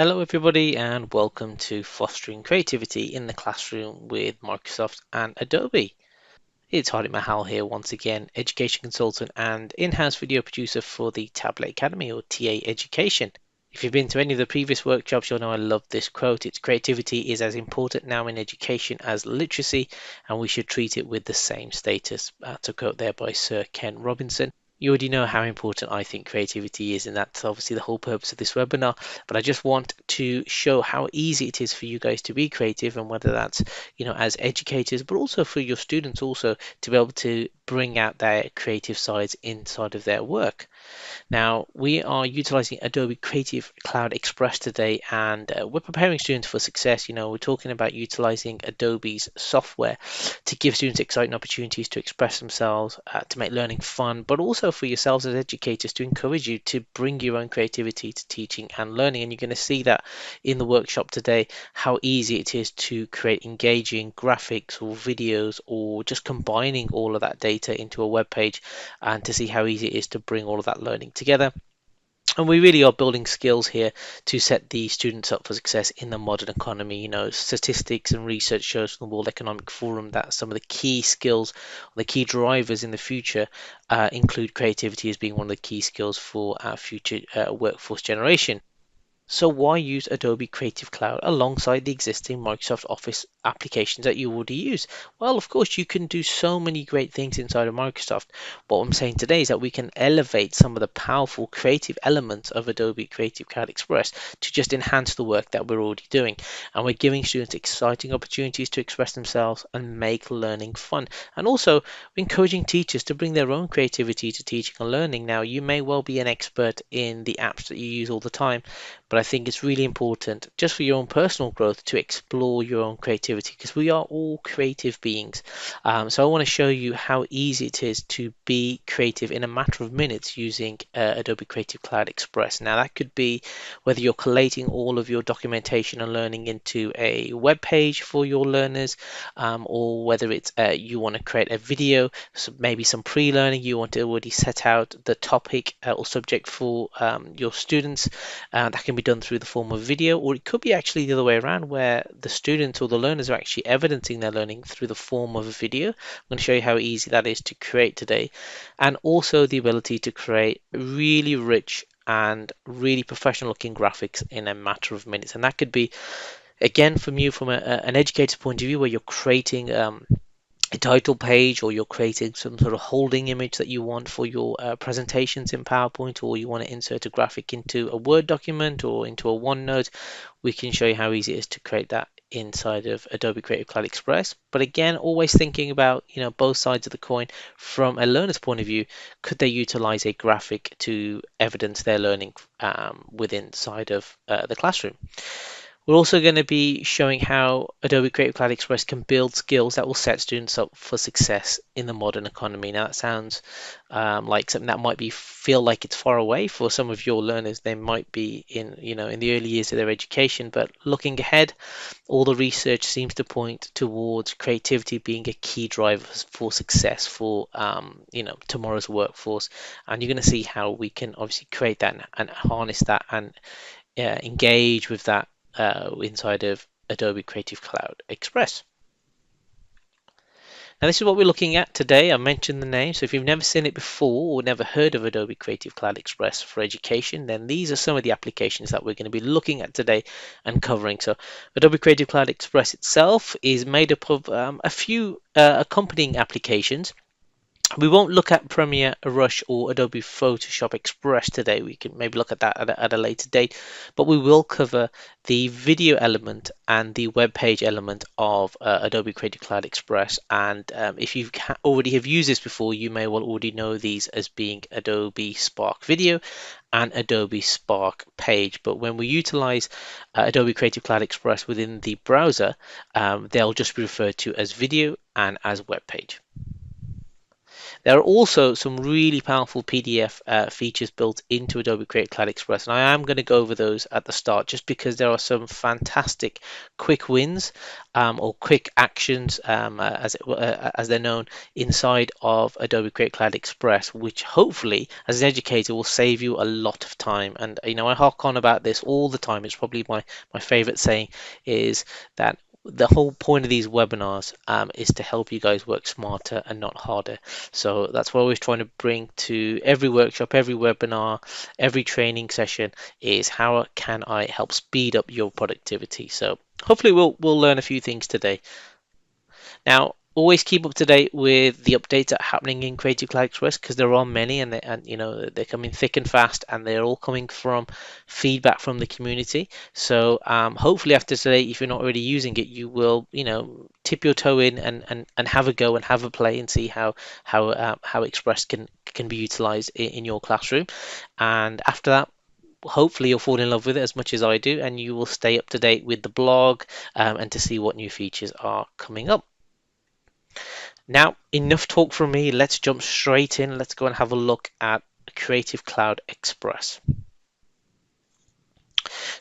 Hello, everybody, and welcome to Fostering Creativity in the Classroom with Microsoft and Adobe. It's Hardik Mahal here once again, education consultant and in-house video producer for the Tablet Academy or TA Education. If you've been to any of the previous workshops, you'll know I love this quote. It's creativity is as important now in education as literacy, and we should treat it with the same status. That's a quote there by Sir Ken Robinson. You already know how important I think creativity is, and that's obviously the whole purpose of this webinar. But I just want to show how easy it is for you guys to be creative, and whether that's, as educators, but also for your students also to be able to bring out their creative sides inside of their work. Now, we are utilizing Adobe Creative Cloud Express today, and we're preparing students for success. We're talking about utilizing Adobe's software to give students exciting opportunities to express themselves, to make learning fun, but also for yourselves as educators to encourage you to bring your own creativity to teaching and learning. And you're going to see that in the workshop today, how easy it is to create engaging graphics or videos, or just combining all of that data into a web page, and to see how easy it is to bring all of that learning together. And we really are building skills here to set the students up for success in the modern economy. Statistics and research shows from the World Economic Forum that some of the key skills, the key drivers in the future, include creativity as being one of the key skills for our future workforce generation. So why use Adobe Creative Cloud alongside the existing Microsoft Office applications that you already use? Well, of course, you can do so many great things inside of Microsoft. What I'm saying today is that we can elevate some of the powerful creative elements of Adobe Creative Cloud Express to just enhance the work that we're already doing. And we're giving students exciting opportunities to express themselves and make learning fun. And also encouraging teachers to bring their own creativity to teaching and learning. Now, you may well be an expert in the apps that you use all the time, but I think it's really important just for your own personal growth to explore your own creativity, because we are all creative beings. So I want to show you how easy it is to be creative in a matter of minutes using Adobe Creative Cloud Express. Now that could be whether you're collating all of your documentation and learning into a web page for your learners, or whether it's you want to create a video, so maybe some pre-learning, you want to already set out the topic or subject for your students. That can be done through the form of video, or it could be actually the other way around, where the students or the learners are actually evidencing their learning through the form of a video. I'm going to show you how easy that is to create today, and also the ability to create really rich and really professional looking graphics in a matter of minutes. And that could be, again, from you, from an educator's point of view, where you're creating a title page, or you're creating some sort of holding image that you want for your presentations in PowerPoint, or you want to insert a graphic into a Word document or into a OneNote. We can show you how easy it is to create that inside of Adobe Creative Cloud Express. But again, always thinking about both sides of the coin. From a learner's point of view, could they utilize a graphic to evidence their learning within side of the classroom? We're also going to be showing how Adobe Creative Cloud Express can build skills that will set students up for success in the modern economy. Now that sounds like something that might feel like it's far away for some of your learners. They might be in the early years of their education, but looking ahead, all the research seems to point towards creativity being a key driver for success for tomorrow's workforce. And you're going to see how we can obviously create that and harness that and engage with that inside of Adobe Creative Cloud Express. Now, this is what we're looking at today. I mentioned the name, so if you've never seen it before or never heard of Adobe Creative Cloud Express for education, then these are some of the applications that we're going to be looking at today and covering. So Adobe Creative Cloud Express itself is made up of a few accompanying applications. We won't look at Premiere Rush or Adobe Photoshop Express today. We can maybe look at that at a later date, but we will cover the video element and the web page element of Adobe Creative Cloud Express. And if you already have used this before, you may well already know these as being Adobe Spark Video and Adobe Spark Page. But when we utilize Adobe Creative Cloud Express within the browser, they'll just be referred to as video and as web page. There are also some really powerful PDF features built into Adobe Creative Cloud Express, and I am going to go over those at the start just because there are some fantastic quick wins or quick actions, as they're known, inside of Adobe Creative Cloud Express, which hopefully, as an educator, will save you a lot of time. And I hark on about this all the time. It's probably my favorite saying is that the whole point of these webinars is to help you guys work smarter and not harder. So that's what I always trying to bring to every workshop, every webinar, every training session is how can I help speed up your productivity. So hopefully we'll learn a few things today. Now, always keep up to date with the updates that are happening in Creative Cloud Express because there are many, and they're coming thick and fast, and they're all coming from feedback from the community. So hopefully after today, if you're not already using it, you will tip your toe in and have a go and have a play and see how Express can be utilized in your classroom. And after that, hopefully you'll fall in love with it as much as I do, and you will stay up to date with the blog and to see what new features are coming up. Now, enough talk from me. Let's jump straight in. Let's go and have a look at Creative Cloud Express.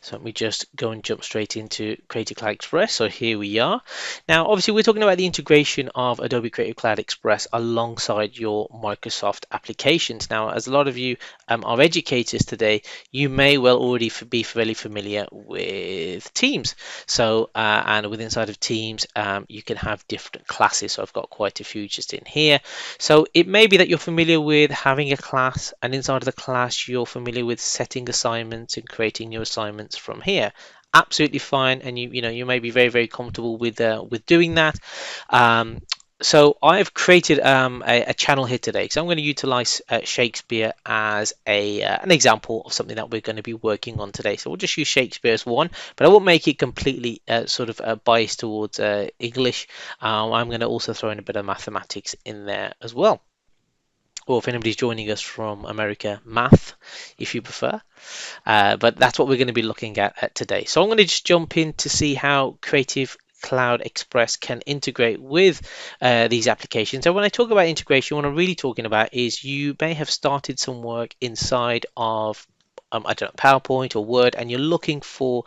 So let me just go and jump straight into Creative Cloud Express. So here we are. Now, obviously, we're talking about the integration of Adobe Creative Cloud Express alongside your Microsoft applications. Now, as a lot of you are educators today, you may well already be fairly familiar with Teams. So, and within inside of Teams, you can have different classes. So I've got quite a few just in here. So it may be that you're familiar with having a class, and inside of the class, you're familiar with setting assignments and creating your assignments from here. Absolutely fine, and you may be very comfortable with doing that. So I've created a channel here today. So I'm going to utilize Shakespeare as an example of something that we're going to be working on today. So we'll just use Shakespeare as one, but I won't make it completely biased towards English. I'm going to also throw in a bit of mathematics in there as well. Or if anybody's joining us from America, math, if you prefer. But that's what we're going to be looking at today. So I'm going to just jump in to see how Creative Cloud Express can integrate with these applications. So when I talk about integration, what I'm really talking about is you may have started some work inside of I don't know, PowerPoint or Word, and you're looking for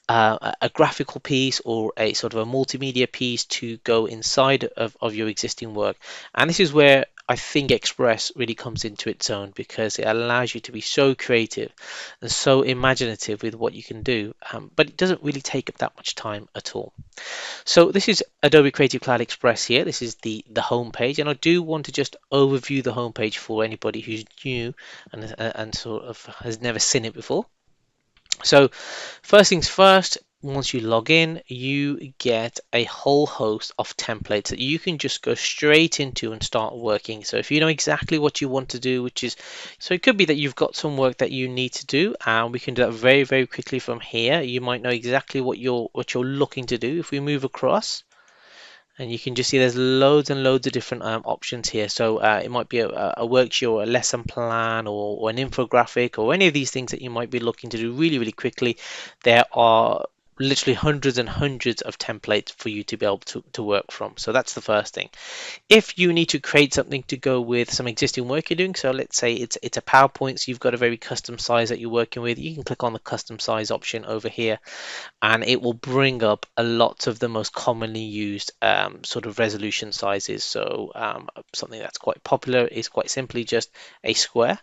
a graphical piece or a sort of a multimedia piece to go inside of your existing work. And this is where I think Express really comes into its own because it allows you to be so creative and so imaginative with what you can do, but it doesn't really take up that much time at all. So this is Adobe Creative Cloud Express here. This is the home page, and I do want to just overview the home page for anybody who's new and sort of has never seen it before. So first things first, once you log in, you get a whole host of templates that you can just go straight into and start working. So if you know exactly what you want to do, so it could be that you've got some work that you need to do, and we can do that very quickly from here. You might know exactly what you're looking to do. If we move across, and you can just see there's loads and loads of different options here. So it might be a worksheet or a lesson plan or an infographic or any of these things that you might be looking to do really quickly. There are literally hundreds and hundreds of templates for you to be able to work from. So that's the first thing. If you need to create something to go with some existing work you're doing, so let's say it's a PowerPoint, so you've got a very custom size that you're working with, you can click on the custom size option over here, and it will bring up a lot of the most commonly used sort of resolution sizes. So something that's quite popular is quite simply just a square.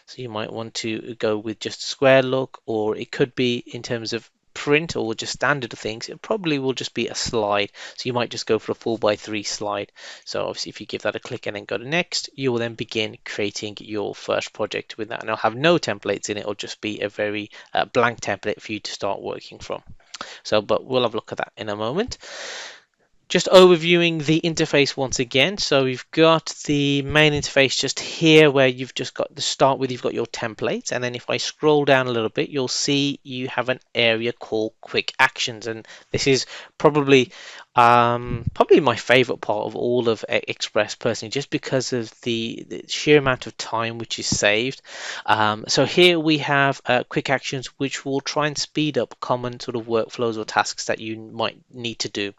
So you might want to go with just a square look, or it could be in terms of print or just standard things, it probably will just be a slide. So you might just go for a 4x3 slide. So obviously if you give that a click and then go to next, you will then begin creating your first project with that, and it'll have no templates in it. It'll just be a very blank template for you to start working from. So but we'll have a look at that in a moment. Just overviewing the interface once again. So we've got the main interface just here where you've just got to start with, you've got your templates, and then if I scroll down a little bit, you'll see you have an area called quick actions, and this is probably my favorite part of all of Express personally, just because of the sheer amount of time which is saved. So here we have quick actions which will try and speed up common sort of workflows or tasks that you might need to do.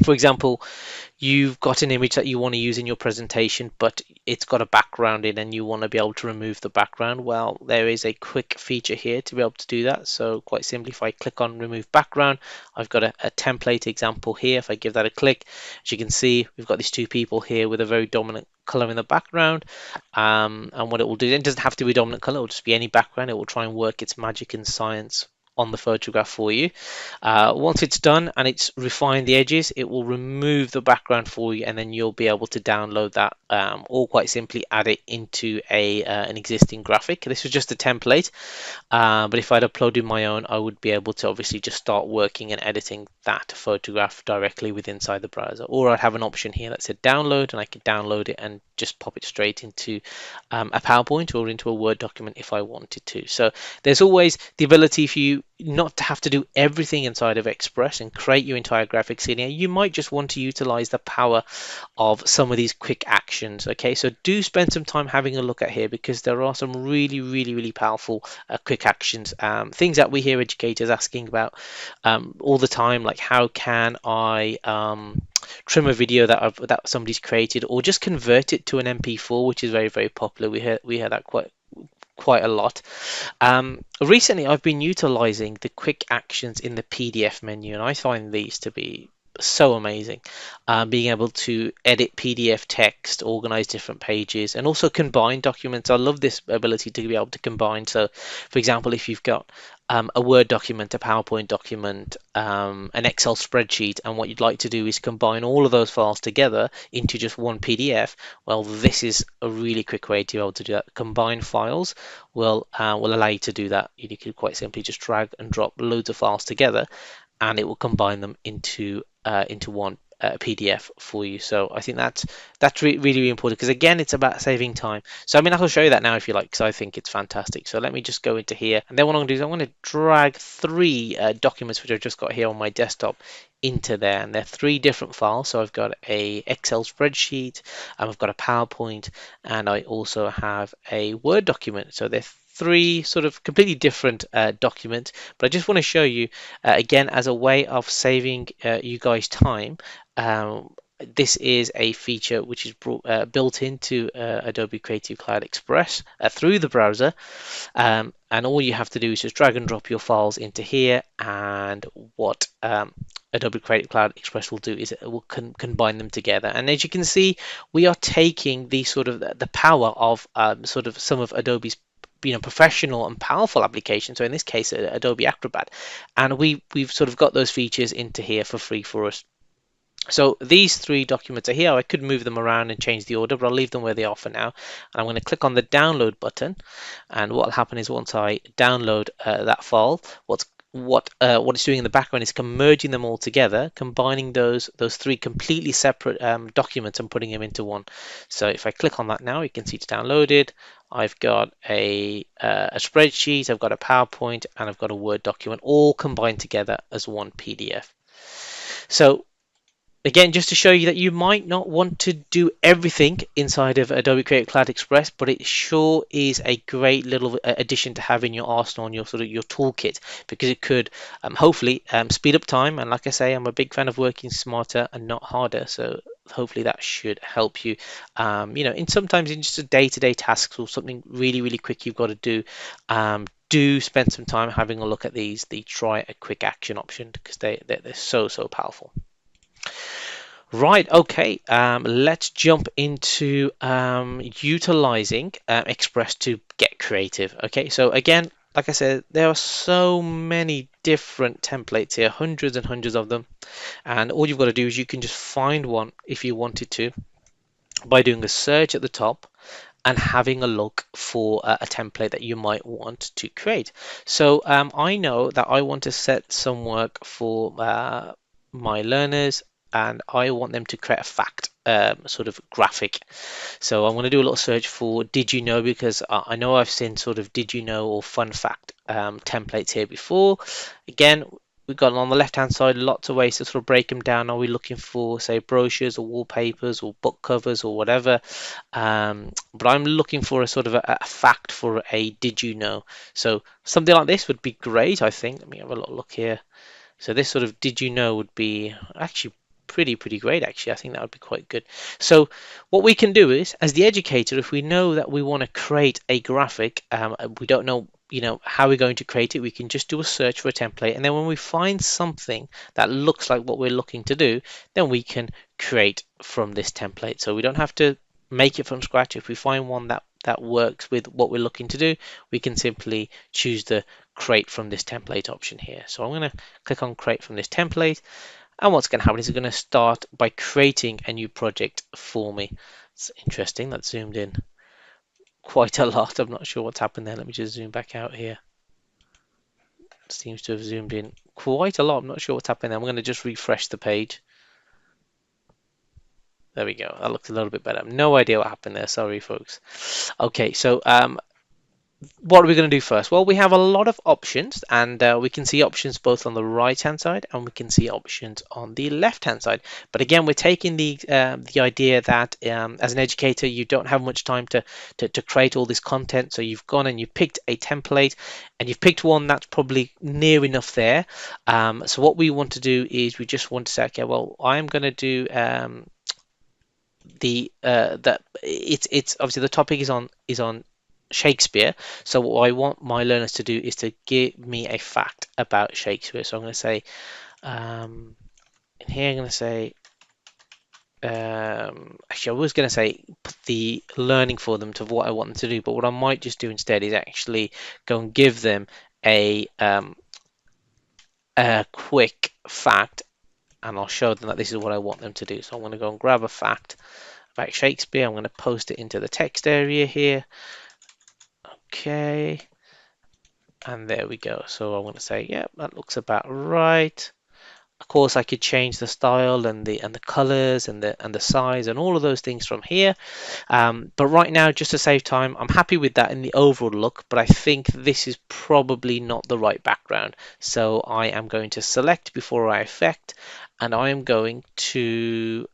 For example, you've got an image that you want to use in your presentation, but it's got a background in and you want to be able to remove the background. Well, there is a quick feature here to be able to do that. So quite simply, if I click on remove background, I've got a template example here. If I give that a click, as you can see, we've got these two people here with a very dominant color in the background. And what it will do, it doesn't have to be a dominant color, it will just be any background. It will try and work its magic and science on the photograph for you. Once it's done and it's refined the edges, it will remove the background for you, and then you'll be able to download that, or quite simply add it into an existing graphic. This was just a template, but if I'd uploaded my own, I would be able to obviously just start working and editing that photograph directly with inside the browser. Or I'd have an option here that said download, and I could download it and just pop it straight into a PowerPoint or into a Word document if I wanted to. So there's always the ability for you not to have to do everything inside of Express and create your entire graphics in here. You might just want to utilize the power of some of these quick actions. Okay, so do spend some time having a look at here, because there are some really powerful quick actions, things that we hear educators asking about all the time, like how can I trim a video that somebody's created, or just convert it to an MP4, which is very popular. We hear that quite a lot. Recently, I've been utilizing the quick actions in the PDF menu, and I find these to be so amazing. Being able to edit PDF text, organize different pages, and also combine documents. I love this ability to be able to combine. So, for example, if you've got a Word document, a PowerPoint document, an Excel spreadsheet, and what you'd like to do is combine all of those files together into just one PDF, well, this is a really quick way to be able to do that. Combine files will allow you to do that. You can quite simply just drag and drop loads of files together, and it will combine them into one PDF for you. So I think that's really important, because again, it's about saving time. So I mean, I will show you that now if you like, because I think it's fantastic. So let me just go into here, and then what I'm going to do is I'm going to drag three documents which I've just got here on my desktop into there, and they're three different files. So I've got a Excel spreadsheet, I've got a PowerPoint, and I also have a Word document. So they're three sort of completely different documents, but I just want to show you again, as a way of saving you guys time. This is a feature which is built into Adobe Creative Cloud Express through the browser, and all you have to do is just drag and drop your files into here, and what Adobe Creative Cloud Express will do is it will combine them together. And as you can see, we are taking the sort of the power of sort of some of Adobe's professional and powerful applications. So in this case, Adobe Acrobat, and we've sort of got those features into here for free for us. So these three documents are here. I could move them around and change the order, but I'll leave them where they are for now. And I'm going to click on the download button, and what will happen is once I download that file, what it's doing in the background is merging them all together, combining those three completely separate documents and putting them into one. So if I click on that now, you can see it's downloaded. I've got a spreadsheet, I've got a PowerPoint, and I've got a Word document, all combined together as one PDF. So again, just to show you that you might not want to do everything inside of Adobe Creative Cloud Express, but it sure is a great little addition to have in your arsenal and your toolkit, because it could hopefully speed up time. And like I say, I'm a big fan of working smarter and not harder. So hopefully that should help you, sometimes in just a day-to-day tasks or something really quick you've got to do. Do spend some time having a look at these, the try a quick action option, because they're so powerful. Right, okay, let's jump into utilizing Express to get creative. Okay, so again, like I said, there are so many different templates here, hundreds and hundreds of them, and all you've got to do is you can just find one if you wanted to by doing a search at the top and having a look for a template that you might want to create. So I know that I want to set some work for my learners, and I want them to create a fact sort of graphic. So I'm going to do a little search for did you know, because I know I've seen sort of did you know or fun fact templates here before. Again, we've got on the left hand side lots of ways to sort of break them down. Are we looking for, say, brochures or wallpapers or book covers or whatever? But I'm looking for a sort of a fact for a did you know. So something like this would be great, I think. Let me have a little look here. So this sort of did you know would be actually pretty great actually. I think that would be quite good. So what we can do is, as the educator, if we know that we want to create a graphic, we don't know how we're going to create it, we can just do a search for a template, and then when we find something that looks like what we're looking to do, then we can create from this template. So we don't have to make it from scratch. If we find one that works with what we're looking to do, we can simply choose the create from this template option here. So I'm going to click on create from this template, and what's going to happen is it's going to start by creating a new project for me. It's interesting, that zoomed in quite a lot. I'm not sure what's happened there. Let me just zoom back out here. It seems to have zoomed in quite a lot. I'm not sure what's happened there. I'm going to just refresh the page. There we go. That looks a little bit better. No idea what happened there. Sorry, folks. Okay, so what are we going to do first? Well, we have a lot of options, and we can see options both on the right hand side and we can see options on the left hand side. But again, we're taking the idea that as an educator you don't have much time to create all this content, so you've gone and you picked a template and you've picked one that's probably near enough there. So what we want to do is we just want to say, okay, well, I'm going to do that it's obviously the topic is on Shakespeare. So what I want my learners to do is to give me a fact about Shakespeare. So I'm going to say in here I'm going to say actually I was going to say put the learning for them to what I want them to do, but what I might just do instead is actually go and give them a quick fact, and I'll show them that this is what I want them to do. So I'm going to go and grab a fact about Shakespeare. I'm going to post it into the text area here. Okay, and there we go. So I'm going to say, yeah, that looks about right. Of course, I could change the style and the colors and the size and all of those things from here. But right now, just to save time, I'm happy with that in the overall look. But I think this is probably not the right background. So I am going to select before I effect, and I am going to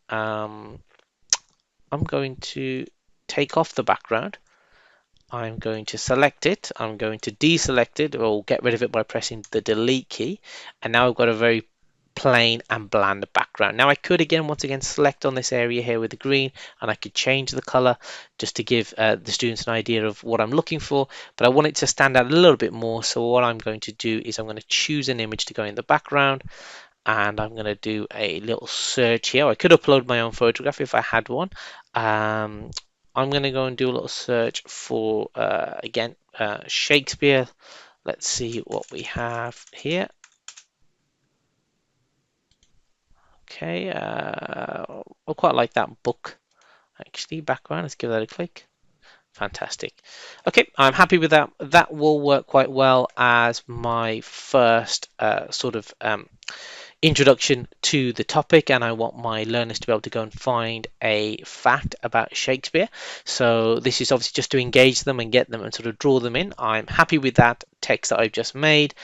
take off the background. I'm going to select it, I'm going to deselect it or get rid of it by pressing the delete key, and now I've got a very plain and bland background. Now I could once again select on this area here with the green, and I could change the color just to give the students an idea of what I'm looking for, but I want it to stand out a little bit more. So what I'm going to do is I'm going to choose an image to go in the background, and I'm going to do a little search here. I could upload my own photograph if I had one. I'm going to go and do a little search for again Shakespeare. Let's see what we have here. Okay, I quite like that book actually background. Let's give that a click. Fantastic. Okay, I'm happy with that. That will work quite well as my first sort of introduction to the topic, and I want my learners to be able to go and find a fact about Shakespeare. So this is obviously just to engage them and get them and sort of draw them in. I'm happy with that text that I've just made,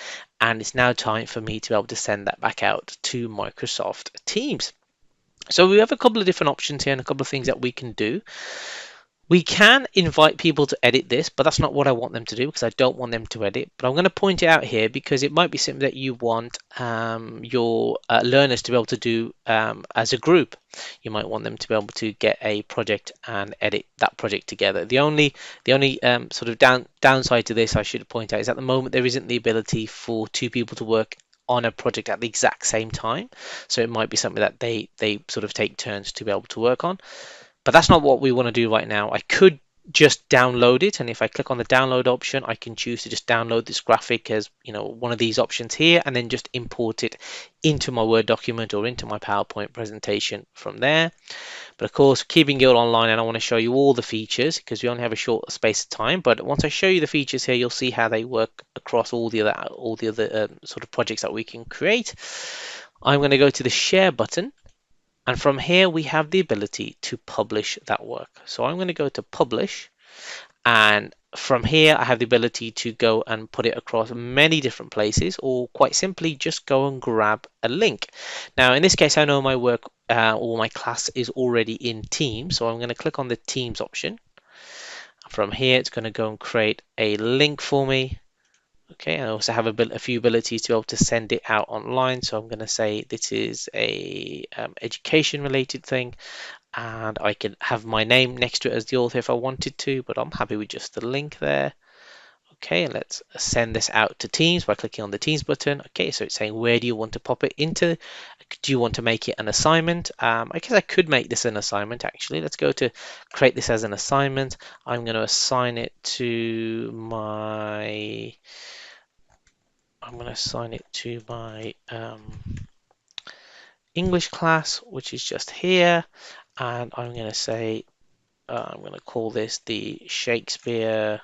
and it's now time for me to be able to send that back out to Microsoft Teams. So we have a couple of different options here and a couple of things that we can do. We can invite people to edit this, but that's not what I want them to do because I don't want them to edit. But I'm going to point it out here because it might be something that you want your learners to be able to do as a group. You might want them to be able to get a project and edit that project together. The only sort of downside to this I should point out is at the moment there isn't the ability for two people to work on a project at the exact same time. So it might be something that they sort of take turns to be able to work on. But that's not what we want to do right now. I could just download it, and if I click on the download option, I can choose to just download this graphic as one of these options here, and then just import it into my Word document or into my PowerPoint presentation from there. But of course, keeping it all online, and I want to show you all the features because we only have a short space of time. But once I show you the features here, you'll see how they work across all the other sort of projects that we can create. I'm going to go to the share button. And from here, we have the ability to publish that work. So I'm going to go to publish. And from here, I have the ability to go and put it across many different places, or quite simply just go and grab a link. Now, in this case, I know my work or my class is already in Teams. So I'm going to click on the Teams option. From here, it's going to go and create a link for me. Okay, I also have a few abilities to be able to send it out online. So I'm going to say this is a education related thing, and I can have my name next to it as the author if I wanted to, but I'm happy with just the link there. Okay, and let's send this out to Teams by clicking on the Teams button. Okay, so it's saying where do you want to pop it into? Do you want to make it an assignment? I guess I could make this an assignment actually. Let's go to create this as an assignment. I'm going to assign it to my English class, which is just here, and I'm going to say I'm going to call this the Shakespeare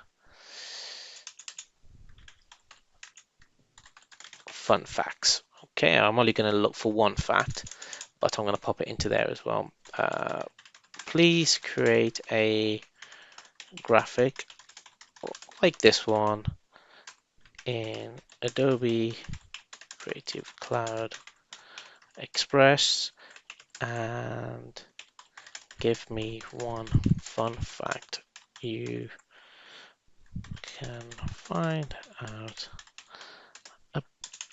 Fun Facts. Okay, I'm only going to look for one fact, but I'm going to pop it into there as well. Please create a graphic like this one in Adobe Creative Cloud Express and give me one fun fact you can find out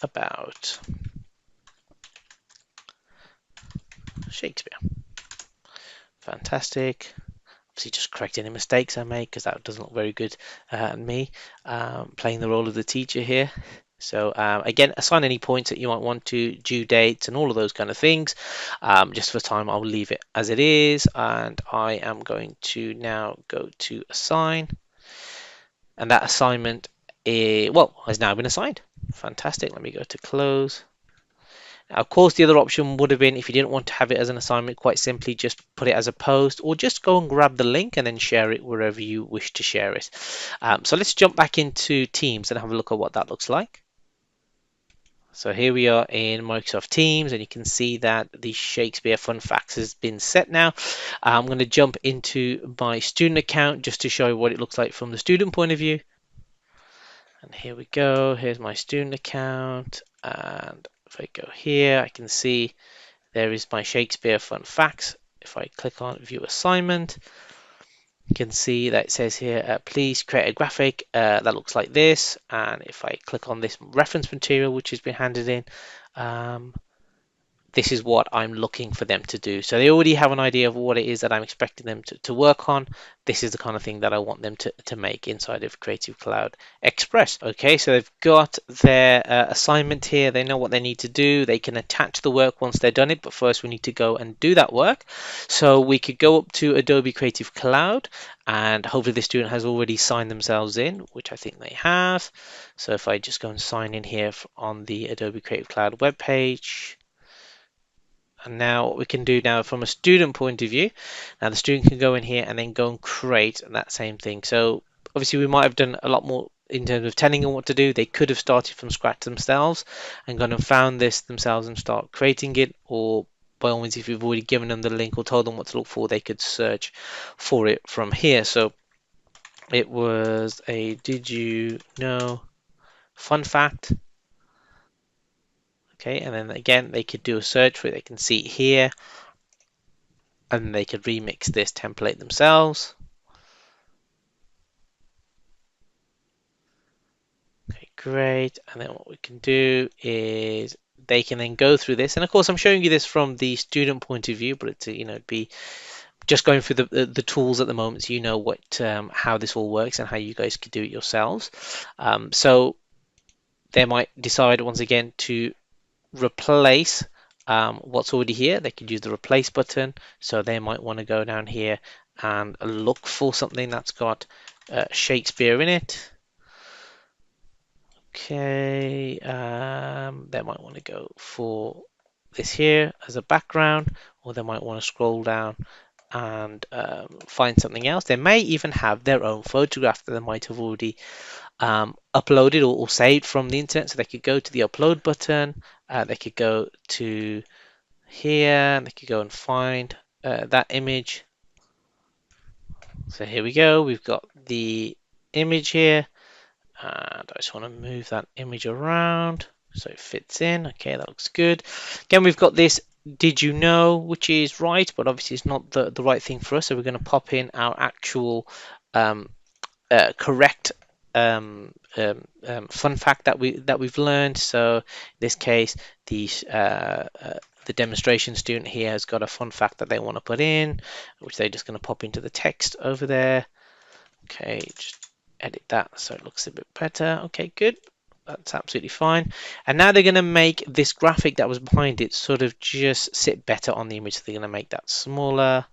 about Shakespeare. Fantastic. Obviously, just correct any mistakes I make because that doesn't look very good me playing the role of the teacher here. So again, assign any points that you might want to, due dates and all of those kind of things. Just for time, I'll leave it as it is, and I am going to now go to assign, and that assignment has now been assigned. Fantastic. Let me go to close. Of course, the other option would have been, if you didn't want to have it as an assignment, quite simply just put it as a post, or just go and grab the link and then share it wherever you wish to share it. So let's jump back into Teams and have a look at what that looks like. So here we are in Microsoft Teams, and you can see that the Shakespeare Fun Facts has been set now. I'm going to jump into my student account just to show you what it looks like from the student point of view. And here we go. Here's my student account, and if I go here, I can see there is my Shakespeare Fun Facts. If I click on View Assignment, you can see that it says here, please create a graphic that looks like this. And if I click on this reference material, which has been handed in, this is what I'm looking for them to do. So they already have an idea of what it is that I'm expecting them to work on. This is the kind of thing that I want them to make inside of Creative Cloud Express. Okay, so they've got their assignment here. They know what they need to do. They can attach the work once they're done it, but first we need to go and do that work. So we could go up to Adobe Creative Cloud, and hopefully the student has already signed themselves in, which I think they have. So if I just go and sign in here on the Adobe Creative Cloud webpage, and now what we can do now from a student point of view, now the student can go in here and then go and create that same thing. So obviously we might have done a lot more in terms of telling them what to do. They could have started from scratch themselves and gone and found this themselves and start creating it, or by all means, if you've already given them the link or told them what to look for, they could search for it from here. So it was a did you know fun fact. Okay, and then again they could do a search for it. They can see it here, and they could remix this template themselves. Okay, great. And then what we can do is they can then go through this. And of course, I'm showing you this from the student point of view, but it's it'd be just going through the tools at the moment, so you know what how this all works and how you guys could do it yourselves. So they might decide once again to replace what's already here. They could use the replace button. So they might want to go down here and look for something that's got Shakespeare in it. Okay, they might want to go for this here as a background, or they might want to scroll down and find something else. They may even have their own photograph that they might have already uploaded or saved from the internet. So they could go to the upload button, they could go to here, and they could go and find that image. So here we go, we've got the image here, and I just want to move that image around so it fits in. Okay, that looks good. Again, we've got this did you know, which is right, but obviously it's not the right thing for us, so we're going to pop in our actual correct fun fact that we've learned. So in this case, the demonstration student here has got a fun fact that they want to put in, which they're just going to pop into the text over there. Okay, just edit that so it looks a bit better. Okay, good. That's absolutely fine. And now they're going to make this graphic that was behind it sort of just sit better on the image. So they're going to make that smaller.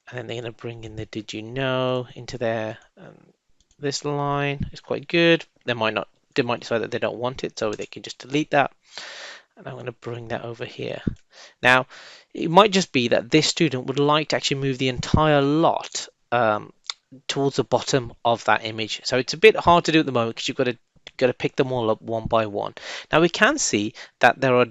And then they're going to bring in the did you know into there. This line is quite good. They might decide that they don't want it, so they can just delete that. And I'm going to bring that over here. Now, it might just be that this student would like to actually move the entire lot towards the bottom of that image. So it's a bit hard to do at the moment because you've got to pick them all up one by one. Now we can see that there are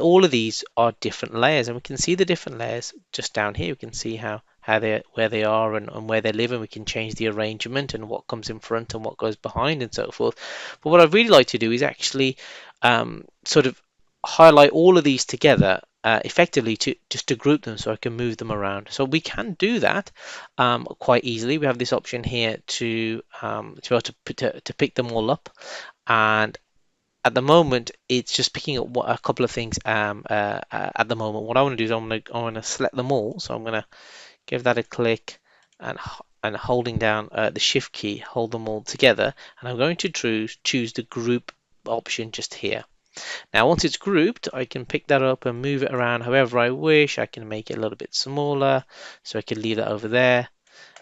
all of these are different layers, and we can see the different layers just down here. We can see where they are and where they live, and we can change the arrangement and what comes in front and what goes behind and so forth. But what I'd really like to do is actually sort of highlight all of these together effectively to group them so I can move them around. So we can do that quite easily. We have this option here to be able to pick them all up, and at the moment it's just picking up a couple of things at the moment. What I want to do is I want to select them all, so I'm going to give that a click and holding down the shift key, hold them all together, and I'm going to choose the group option just here. Now once it's grouped, I can pick that up and move it around however I wish. I can make it a little bit smaller, so I can leave that over there.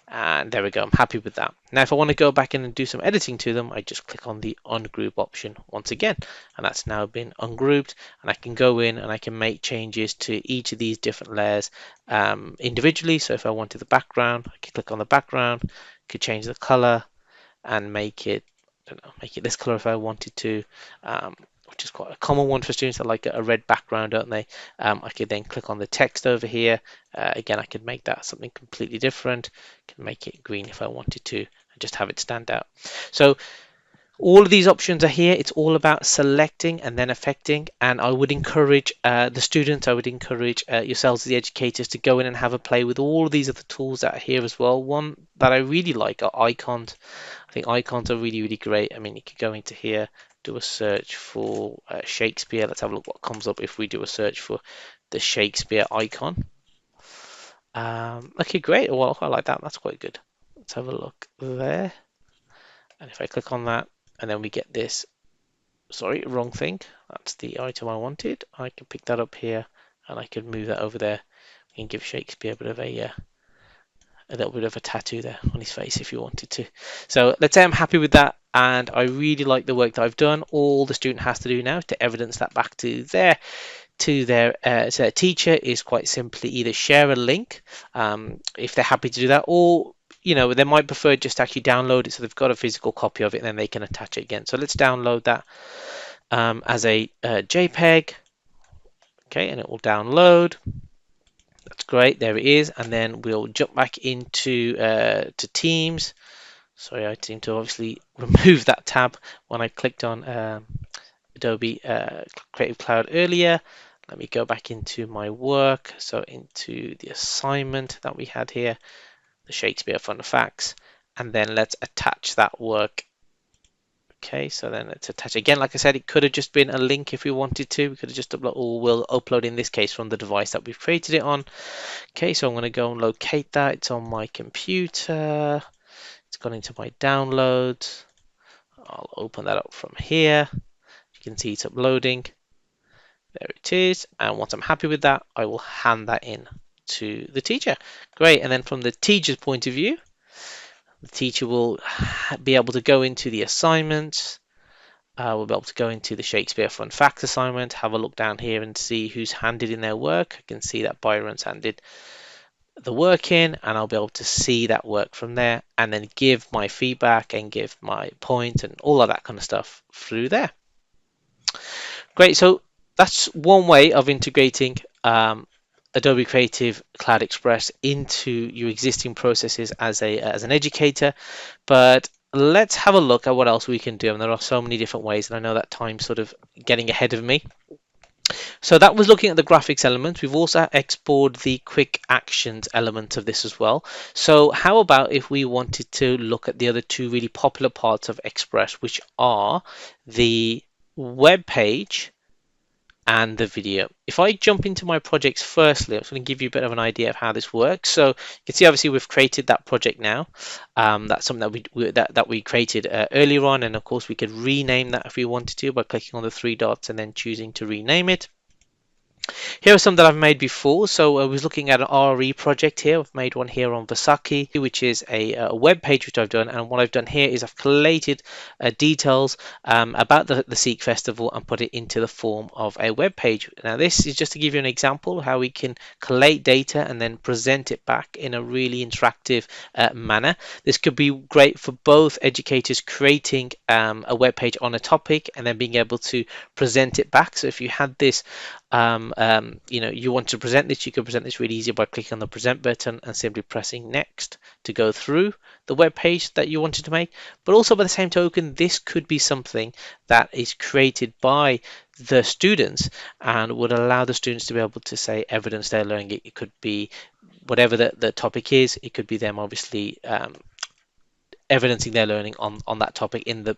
And there we go, I'm happy with that. Now if I want to go back in and do some editing to them, I just click on the ungroup option once again, and that's now been ungrouped, and I can go in and I can make changes to each of these different layers individually. So if I wanted the background, I could click on the background, could change the color and make it, I don't know, make it this color if I wanted to, which is quite a common one for students that like a red background, don't they? I could then click on the text over here. Again, I could make that something completely different. I can make it green if I wanted to, and just have it stand out. So all of these options are here. It's all about selecting and then affecting, and I would encourage the students, I would encourage yourselves as the educators to go in and have a play with all of these other tools that are here as well. One that I really like are icons. I think icons are really, really great. I mean, you could go into here, do a search for Shakespeare. Let's have a look what comes up if we do a search for the Shakespeare icon. Okay, great. Well, I like that. That's quite good. Let's have a look there. And if I click on that, and then we get this, sorry, wrong thing. That's the item I wanted. I can pick that up here, and I can move that over there. We can give Shakespeare a bit of a little bit of a tattoo there on his face if you wanted to. So let's say I'm happy with that, and I really like the work that I've done. All the student has to do now to evidence that back to their teacher is quite simply either share a link if they're happy to do that, or they might prefer just to actually download it so they've got a physical copy of it and then they can attach it again. So let's download that as a JPEG. Okay, and it will download. That's great, there it is. And then we'll jump back into to Teams. Sorry, I seem to obviously remove that tab when I clicked on Adobe Creative Cloud earlier. Let me go back into my work, so into the assignment that we had here, the Shakespeare Fun Facts, and then let's attach that work. Okay, so then let's attach again. Like I said, it could have just been a link if we wanted to. We could have just upload, or we'll upload in this case from the device that we've created it on. Okay, so I'm going to go and locate that. It's on my computer. It's gone into my downloads. I'll open that up from here. You can see it's uploading. There it is. And once I'm happy with that, I will hand that in to the teacher. Great. And then from the teacher's point of view, the teacher will be able to go into the assignments. We'll be able to go into the Shakespeare Fun Facts assignment, have a look down here and see who's handed in their work. I can see that Byron's handed the work in, and I'll be able to see that work from there and then give my feedback and give my points and all of that kind of stuff through there. Great. So that's one way of integrating Adobe Creative Cloud Express into your existing processes as an educator. But let's have a look at what else we can do. And there are so many different ways, and I know that time's sort of getting ahead of me. So that was looking at the graphics element. We've also explored the quick actions element of this as well. So how about if we wanted to look at the other two really popular parts of Express, which are the web page and the video. If I jump into my projects firstly, I'm going to give you a bit of an idea of how this works. So you can see obviously we've created that project now. That's something that we created earlier on, and of course we could rename that if we wanted to by clicking on the three dots and then choosing to rename it. Here are some that I've made before. So I was looking at an RE project here. I've made one here on Vasaki, which is a web page which I've done. And what I've done here is I've collated details about the Sikh festival and put it into the form of a web page. Now this is just to give you an example of how we can collate data and then present it back in a really interactive manner. This could be great for both educators creating a web page on a topic and then being able to present it back. So if you had this you want to present this, you can present this really easy by clicking on the present button and simply pressing next to go through the web page that you wanted to make. But also by the same token, this could be something that is created by the students and would allow the students to be able to say evidence they're learning. It could be whatever the topic is. It could be them obviously evidencing their learning on that topic in the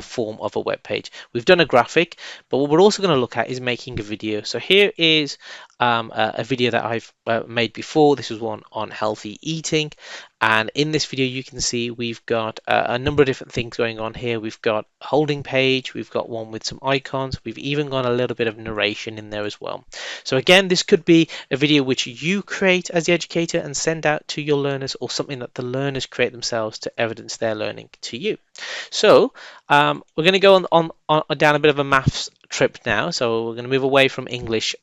form of a web page. We've done a graphic, but what we're also going to look at is making a video. So here is a video that I've made before. This was one on healthy eating, and in this video you can see we've got a number of different things going on here. We've got a holding page, we've got one with some icons, we've even got a little bit of narration in there as well. So again, this could be a video which you create as the educator and send out to your learners, or something that the learners create themselves to evidence their learning to you. So we're going to go on down a bit of a maths trip now. So we're going to move away from English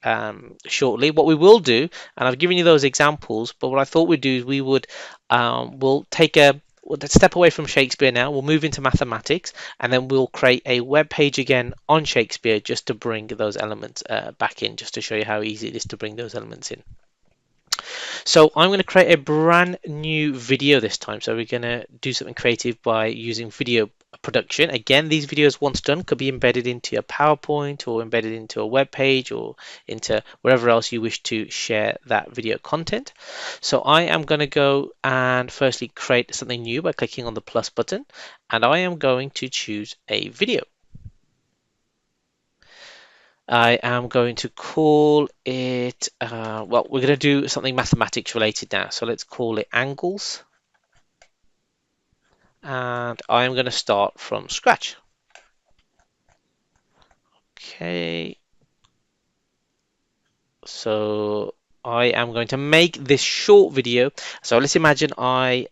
shortly. What we will do, and I've given you those examples, but what I thought we'd do is we'll step away from Shakespeare now. We'll move into mathematics, and then we'll create a web page again on Shakespeare just to bring those elements back in, just to show you how easy it is to bring those elements in. So I'm going to create a brand new video this time. So we're going to do something creative by using video production. Again, these videos once done could be embedded into a PowerPoint or embedded into a web page or into wherever else you wish to share that video content. So I am going to go and firstly create something new by clicking on the plus button, and I am going to choose a video. I am going to call it, well, we're going to do something mathematics related now. So let's call it angles. And I am going to start from scratch. Okay. So I am going to make this short video. So let's imagine I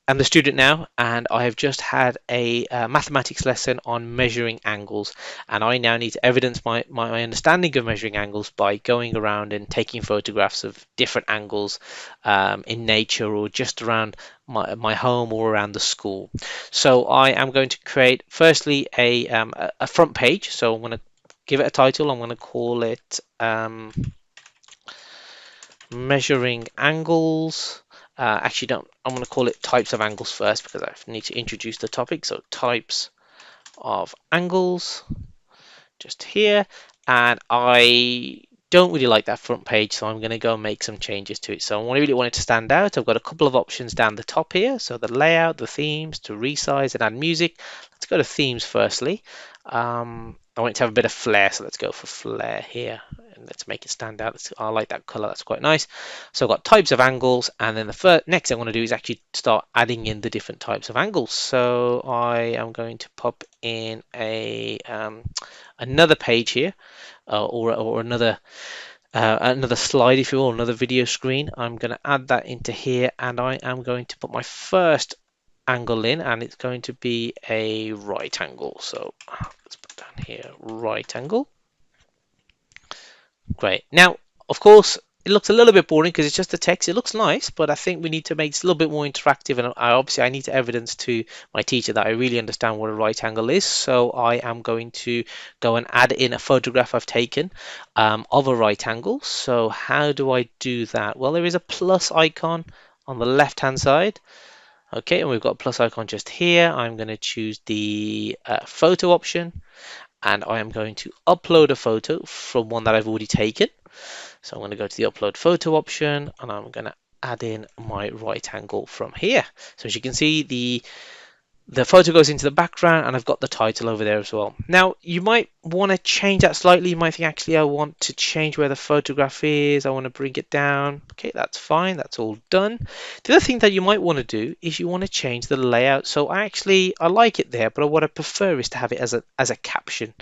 I'm the student now, and I have just had a mathematics lesson on measuring angles, and I now need to evidence my understanding of measuring angles by going around and taking photographs of different angles in nature or just around my home or around the school. So I am going to create firstly a front page. So I'm going to give it a title. I'm going to call it measuring angles. Actually, don't. I'm going to call it types of angles first because I need to introduce the topic. So types of angles, just here. And I don't really like that front page, so I'm going to go and make some changes to it. So I really want it to stand out. I've got a couple of options down the top here. So the layout, the themes, to resize and add music. Let's go to themes firstly. I want it to have a bit of flair, so let's go for flair here. And let's make it stand out. I like that color, that's quite nice. So I've got types of angles, and then the next thing I want to do is actually start adding in the different types of angles. So I am going to pop in another page here, or another slide, if you will, another video screen. I'm going to add that into here, and I am going to put my first angle in, and it's going to be a right angle. So let's put down here right angle. Great. Now, of course, it looks a little bit boring because it's just a text. It looks nice, but I think we need to make it a little bit more interactive, and obviously I need to evidence to my teacher that I really understand what a right angle is. So I am going to go and add in a photograph I've taken of a right angle. So how do I do that? Well, there is a plus icon on the left hand side. Okay, and we've got a plus icon just here. I'm going to choose the photo option, and I am going to upload a photo from one that I've already taken. So I'm going to go to the upload photo option, and I'm going to add in my right angle from here. So as you can see, the photo goes into the background, and I've got the title over there as well. Now, you might want to change that slightly. You might think, actually, I want to change where the photograph is. I want to bring it down. Okay, that's fine. That's all done. The other thing that you might want to do is you want to change the layout. So I like it there, but what I prefer is to have it as a caption.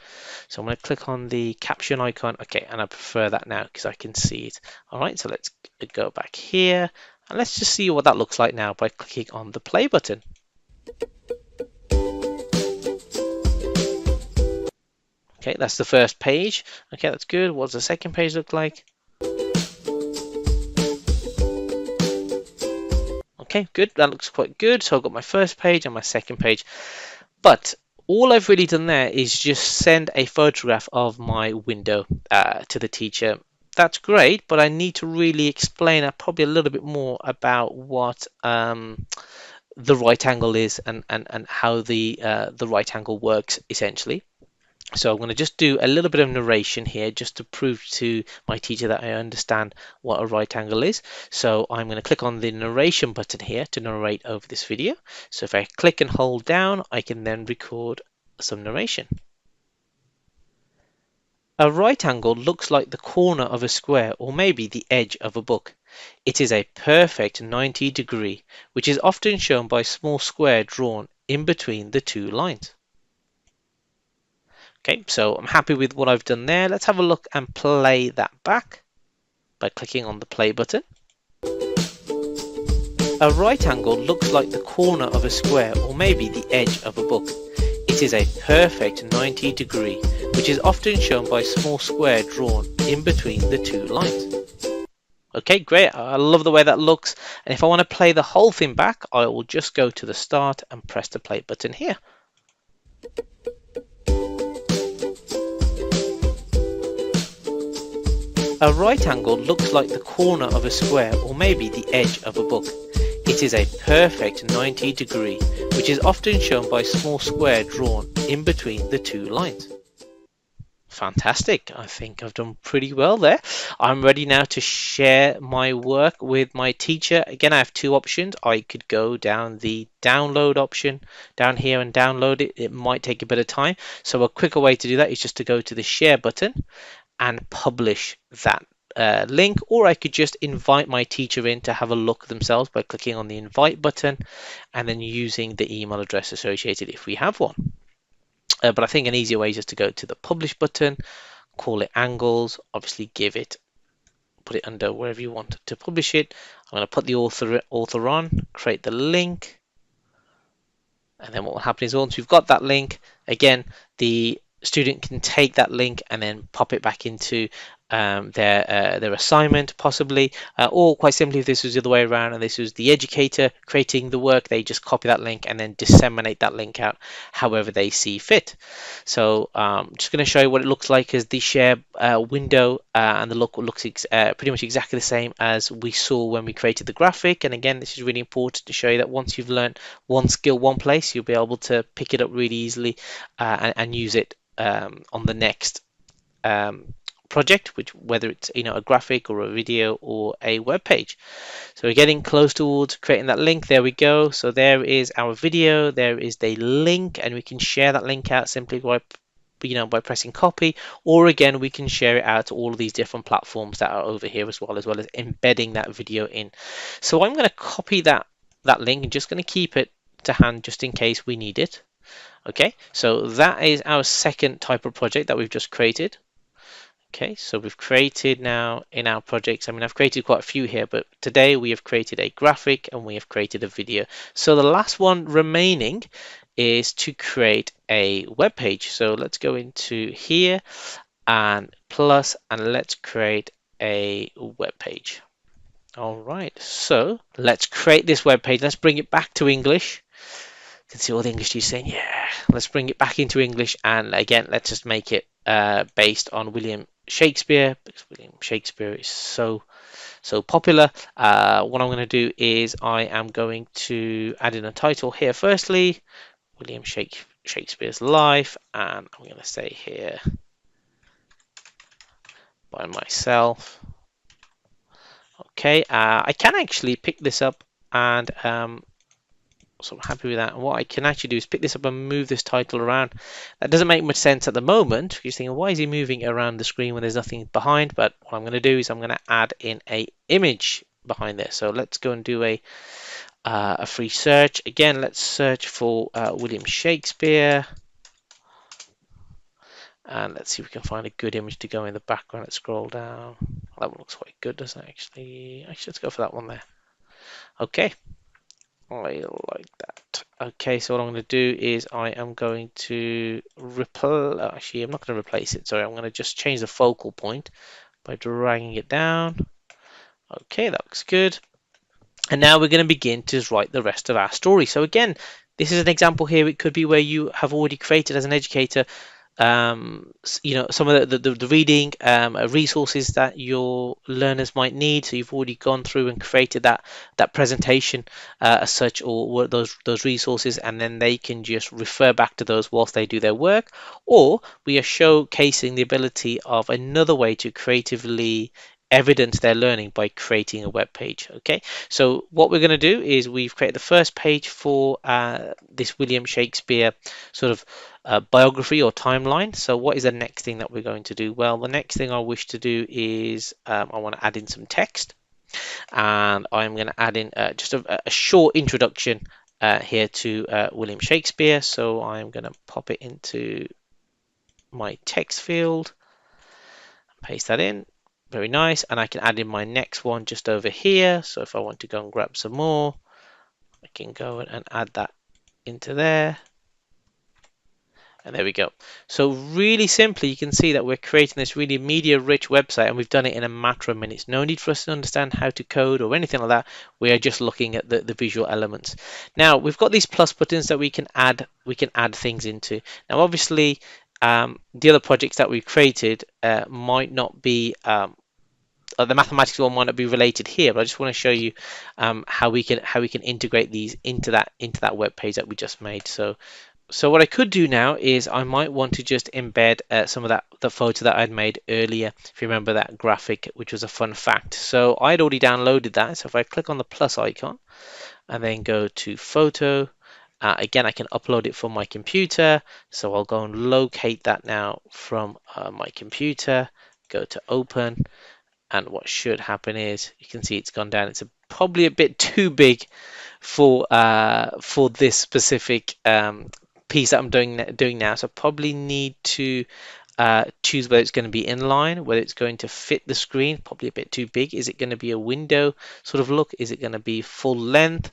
So I'm going to click on the caption icon. Okay, and I prefer that now because I can see it. All right, so let's go back here, and let's just see what that looks like now by clicking on the play button. Okay, that's the first page. Okay, that's good. What does the second page look like? Okay, good. That looks quite good. So I've got my first page and my second page. But all I've really done there is just send a photograph of my window to the teacher. That's great, but I need to really explain probably a little bit more about what the right angle is and how the right angle works essentially. So I'm going to just do a little bit of narration here just to prove to my teacher that I understand what a right angle is. So I'm going to click on the narration button here to narrate over this video. So if I click and hold down, I can then record some narration. A right angle looks like the corner of a square or maybe the edge of a book. It is a perfect 90 degree, which is often shown by a small square drawn in between the two lines. Okay, so I'm happy with what I've done there. Let's have a look and play that back by clicking on the play button. A right angle looks like the corner of a square or maybe the edge of a book. It is a perfect 90 degree, which is often shown by a small square drawn in between the two lines. Okay, great. I love the way that looks. And if I want to play the whole thing back, I will just go to the start and press the play button here. A right angle looks like the corner of a square or maybe the edge of a book. It is a perfect 90 degree, which is often shown by a small square drawn in between the two lines. Fantastic. I think I've done pretty well there. I'm ready now to share my work with my teacher. Again, I have two options. I could go down the download option down here and download it. It might take a bit of time. So a quicker way to do that is just to go to the share button and publish that link, or I could just invite my teacher in to have a look themselves by clicking on the invite button and then using the email address associated if we have one. But I think an easier way is just to go to the publish button, call it angles, obviously put it under wherever you want to publish it. I'm going to put the author on, create the link, and then what will happen is once we've got that link, again, the student can take that link and then pop it back into their assignment possibly, or quite simply if this was the other way around and this was the educator creating the work, they just copy that link and then disseminate that link out however they see fit. So I'm just going to show you what it looks like as the share window, and the look looks pretty much exactly the same as we saw when we created the graphic. And again, this is really important to show you that once you've learned one skill one place, you'll be able to pick it up really easily and use it on the next project, whether it's a graphic or a video or a web page. So we're getting close towards creating that link. There we go. So there is our video, there is the link, and we can share that link out simply by pressing copy, or again we can share it out to all of these different platforms that are over here as well as embedding that video in. So I'm going to copy that link and just going to keep it to hand just in case we need it. Okay, so that is our second type of project that we've just created. Okay, so we've created now in our projects, I've created quite a few here, but today we have created a graphic and we have created a video. So the last one remaining is to create a web page. So let's go into here and plus, and let's create a web page. All right, so let's create this web page. Let's bring it back to English. You can see all the English teachers saying, yeah, let's bring it back into English. And again, let's just make it based on William Shakespeare, because William Shakespeare is so popular. What I'm going to do is I am going to add in a title here. Firstly, William Shakespeare. Shakespeare's life, and I'm going to say here by myself. Okay, I can actually pick this up and so I'm happy with that. And what I can actually do is pick this up and move this title around. That doesn't make much sense at the moment. You're thinking, why is he moving around the screen when there's nothing behind? But what I'm going to do is I'm going to add in a image behind this. So let's go and do a free search. Again, let's search for William Shakespeare. And let's see if we can find a good image to go in the background. Let's scroll down. That one looks quite good, doesn't it? Actually, let's go for that one there. Okay. I like that. Okay, so what I'm going to do is I am going to actually, I'm not going to replace it. Sorry, I'm going to just change the focal point by dragging it down. Okay, that looks good. And now we're going to begin to write the rest of our story. So again, this is an example here. It could be where you have already created as an educator some of the reading resources that your learners might need. So you've already gone through and created that presentation as such, or those resources, and then they can just refer back to those whilst they do their work. Or we are showcasing the ability of another way to creatively evidence their learning by creating a web page. Okay, so what we're going to do is we've created the first page for this William Shakespeare sort of biography or timeline. So what is the next thing that we're going to do? Well, the next thing I wish to do is I want to add in some text, and I'm going to add in just a short introduction here to William Shakespeare. So I'm going to pop it into my text field, paste that in. Very nice. And I can add in my next one just over here. So if I want to go and grab some more, I can go and add that into there. And there we go. So really simply, you can see that we're creating this really media-rich website, and we've done it in a matter of minutes. No need for us to understand how to code or anything like that. We are just looking at the visual elements. Now we've got these plus buttons that we can add things into. Now obviously, the other projects that we've created might not be the mathematics one might not be related here, but I just want to show you how we can integrate these into that web page that we just made. So what I could do now is I might want to just embed some of the photo that I'd made earlier, if you remember that graphic, which was a fun fact. So I'd already downloaded that. So if I click on the plus icon and then go to photo, again, I can upload it from my computer. So I'll go and locate that now from my computer, go to open, and what should happen is you can see it's gone down. It's probably a bit too big for this specific piece that I'm doing now. So I probably need to choose whether it's going to be inline, whether it's going to fit the screen. Probably a bit too big. Is it going to be a window sort of look? Is it going to be full length?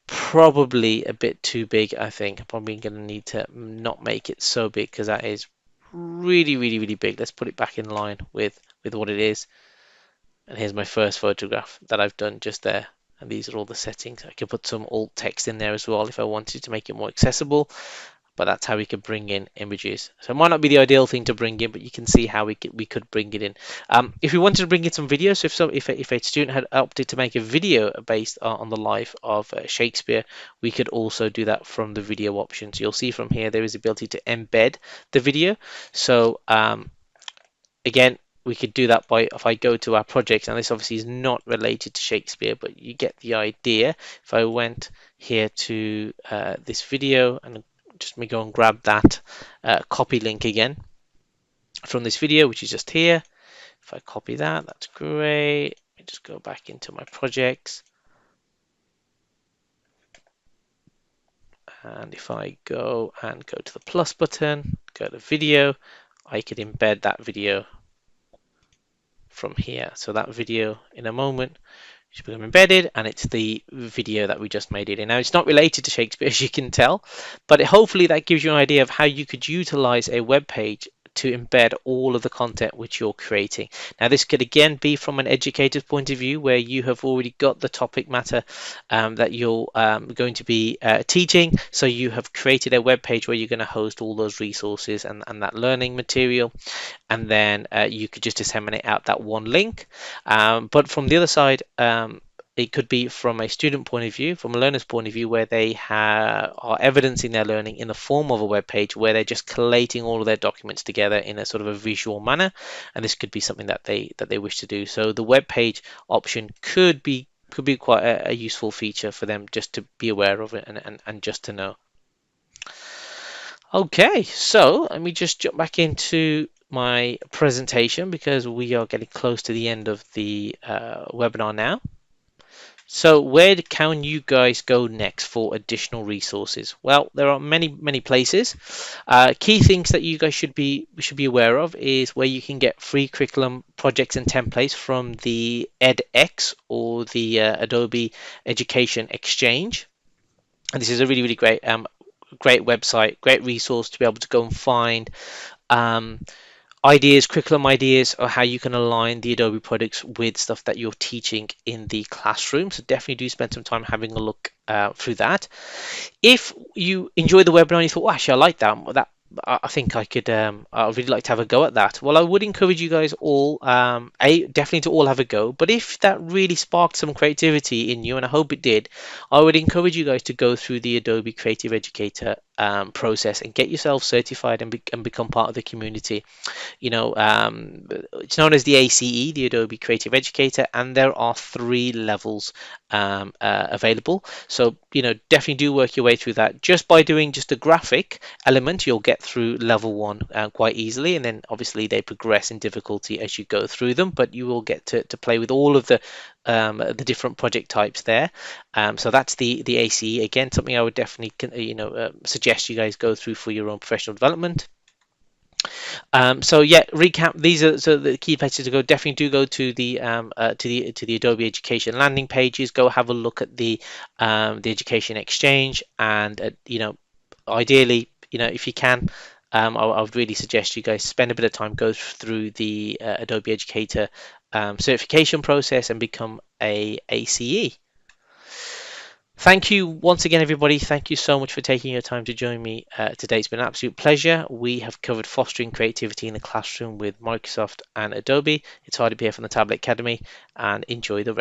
Probably a bit too big, I think. I'm probably going to need to not make it so big because that is really, really, really big. Let's put it back in line with what it is. And here's my first photograph that I've done just there. And these are all the settings. I could put some alt text in there as well if I wanted to make it more accessible. But that's how we could bring in images. So it might not be the ideal thing to bring in, but you can see how we could bring it in. If we wanted to bring in some videos, so if a student had opted to make a video based on the life of Shakespeare, we could also do that from the video options. You'll see from here there is the ability to embed the video. So again, we could do that by, if I go to our project, and this obviously is not related to Shakespeare, but you get the idea. If I went here to this video and just me go and grab that copy link again from this video, which is just here. If I copy that, that's great. Let me just go back into my projects. And if I go to the plus button, go to video, I could embed that video from here. So that video in a moment should become embedded, and it's the video that we just made it in. Now it's not related to Shakespeare, as you can tell, but hopefully that gives you an idea of how you could utilize a web page to embed all of the content which you're creating. Now this could again be from an educator's point of view, where you have already got the topic matter that you're going to be teaching, so you have created a web page where you're going to host all those resources and that learning material, and then you could just disseminate out that one link. But from the other side, It could be from a student point of view, from a learner's point of view, where they are evidencing their learning in the form of a web page where they're just collating all of their documents together in a sort of a visual manner. And this could be something that they wish to do. So the web page option could be quite a useful feature for them just to be aware of it and just to know. Okay, so let me just jump back into my presentation because we are getting close to the end of the webinar now. So where can you guys go next for additional resources? Well, there are many places. Key things that you guys should be aware of is where you can get free curriculum projects and templates from the edX or the Adobe Education Exchange. And this is a really great website, great resource to be able to go and find um, ideas, curriculum ideas, or how you can align the Adobe products with stuff that you're teaching in the classroom. So definitely do spend some time having a look through that. If you enjoyed the webinar and you thought, oh, actually, I like that, I think I'd really like to have a go at that. Well, I would encourage you guys all, definitely to all have a go. But if that really sparked some creativity in you, and I hope it did, I would encourage you guys to go through the Adobe Creative Educator process and get yourself certified and become part of the community. It's known as the ACE, the Adobe Creative Educator, and there are 3 levels available. So, definitely do work your way through that. Just by doing just a graphic element, you'll get through level 1 quite easily, and then obviously they progress in difficulty as you go through them, but you will get to play with all of the different project types there. So that's the ACE. Again, something I would definitely suggest you guys go through for your own professional development. So yeah, recap. These are so the key places to go. Definitely do go to the Adobe Education landing pages. Go have a look at the Education Exchange, and ideally, if you can, I would really suggest you guys spend a bit of time, go through the Adobe Educator certification process and become a ACE. Thank you once again, everybody. Thank you so much for taking your time to join me today. It's been an absolute pleasure. We have covered fostering creativity in the classroom with Microsoft and Adobe. It's hard to be here from the Tablet Academy, and enjoy the rest.